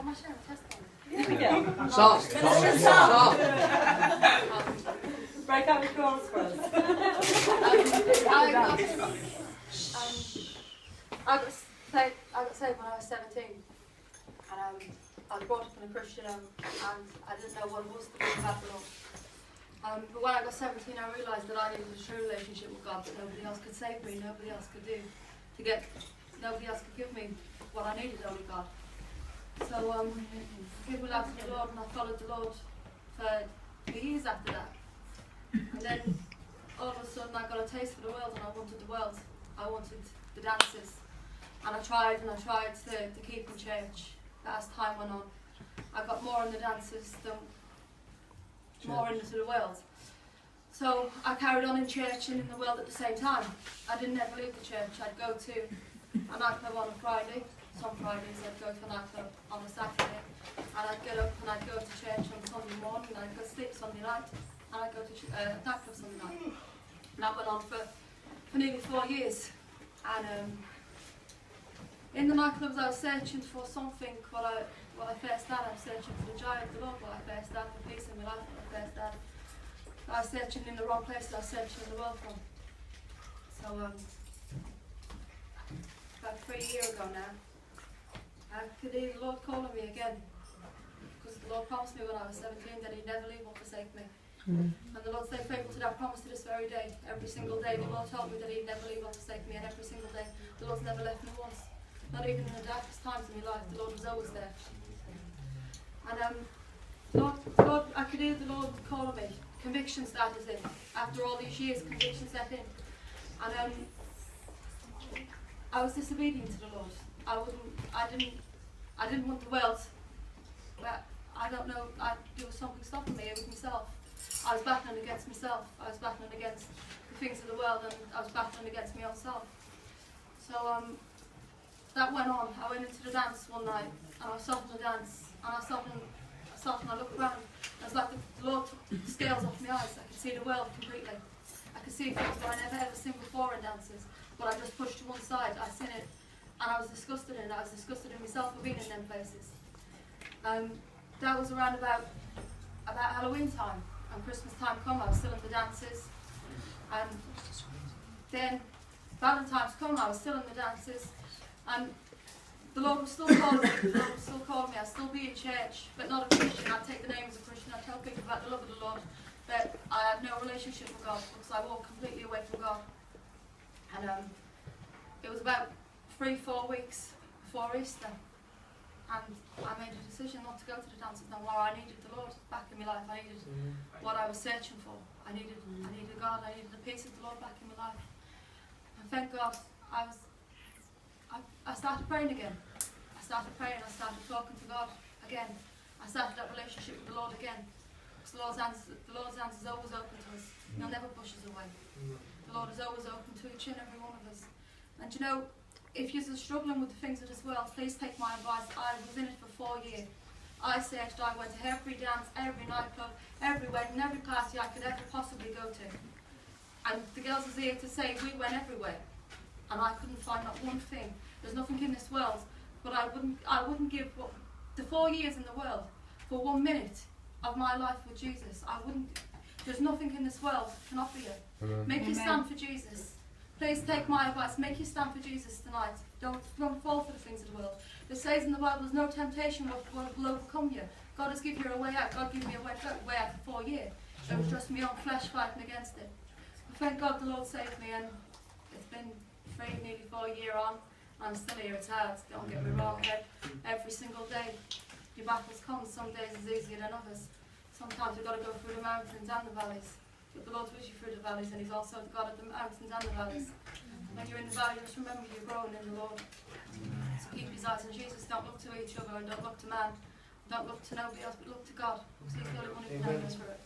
Am I sharing a testimony? Here we go. Stop. Break out the chorus for us. I got saved when I was 17, and I was brought up in a Christian home, and I didn't know what it was to be about the Lord. But when I got 17, I realised that I needed a true relationship with God, that nobody else could save me, nobody else could do, nobody else could give me what I needed, only God. So I gave my life to the Lord, and I followed the Lord for years after that. And then all of a sudden I got a taste for the world, and I wanted the world. I wanted the dances. And I tried to keep in church. But as time went on, I got more in the dances than more into the world. So I carried on in church and in the world at the same time. I didn't ever leave the church. I'd go to a nightclub on a Friday. Some Fridays I'd go to a nightclub on a Saturday. And I'd get up and I'd go to church on Sunday morning, and I'd go to sleep Sunday night, and I'd go to nightclub Sunday night. And that went on for nearly 4 years. And in the nightclubs I was searching for something. What I first had, I was searching for the joy of the Lord. What I first had, the peace in my life. What I first had, I was searching in the wrong place. I was searching in the world from. So about 3 years ago now, I could hear the Lord calling me again, because the Lord promised me when I was 17 that He'd never leave or forsake me. And the Lord stayed faithful to that promise to this very day. Every single day the Lord told me that He'd never leave or forsake me, and every single day the Lord's never left me once. Not even in the darkest times in my life, the Lord was always there. And Lord, I could hear the Lord calling me. Conviction started in. After all these years, conviction set in. And I was disobedient to the Lord. I didn't want the world, but I don't know, there was something stopping me. It was myself. I was battling against myself. I was battling against the things of the world, and I was battling against my own self. So that went on. I went into the dance one night, and I was stopping the dance, and I stopped and I looked around. It was like the Lord took the scales off my eyes. I could see the world completely. I could see things that I never ever seen before in dances, but I just pushed to one side. I seen it, and I was disgusted in it. I was disgusted in myself for being in them places. That was around about Halloween time, and Christmas time come. I was still in the dances, and then Valentine's come. I was still in the dances, and the Lord was still calling me. The Lord was still calling me. I'd still be in church, but not a Christian. I'd take the name as a Christian. I'd tell people about the love of the Lord, but I had no relationship with God, because I walked completely away from God. And it was about 3-4 weeks before Easter, and I made a decision not to go to the dances no more. I needed the Lord back in my life. I needed what I was searching for. I needed God. I needed the peace of the Lord back in my life. And thank God, I started praying again. I started praying. I started talking to God again. I started that relationship with the Lord again. Because the Lord's hands is always open to us. He'll never push us away. The Lord is always open to each and every one of us. And you know, if you're struggling with the things of this world, please take my advice. I was in it for 4 years. I searched. I went to every dance, every nightclub, every wedding, every party I could ever possibly go to. And the girls is here to say we went everywhere, and I couldn't find not one thing. There's nothing in this world, but I wouldn't give the 4 years in the world for 1 minute of my life with Jesus. I wouldn't. There's nothing in this world can offer you. Make your stand for Jesus. Please take my advice. Make your stand for Jesus tonight. Don't fall for the things of the world. It says in the Bible, there's no temptation will overcome you. God has given you a way out. God gave me a way out for 4 years. It was just my own flesh fighting against it. But thank God the Lord saved me, and it's been nearly 4 years on. I'm still here. It's hard. Don't get me wrong. Every single day, your battles come. Some days is easier than others. Sometimes you've got to go through the mountains and the valleys. But the Lord's with you through the valleys, and He's also the God of the mountains and the valleys. When you're in the valley, just remember you're growing in the Lord. So keep your eyes on Jesus. Don't look to each other, and don't look to man. Don't look to nobody else, but look to God. Because He's the only one who can help us through it.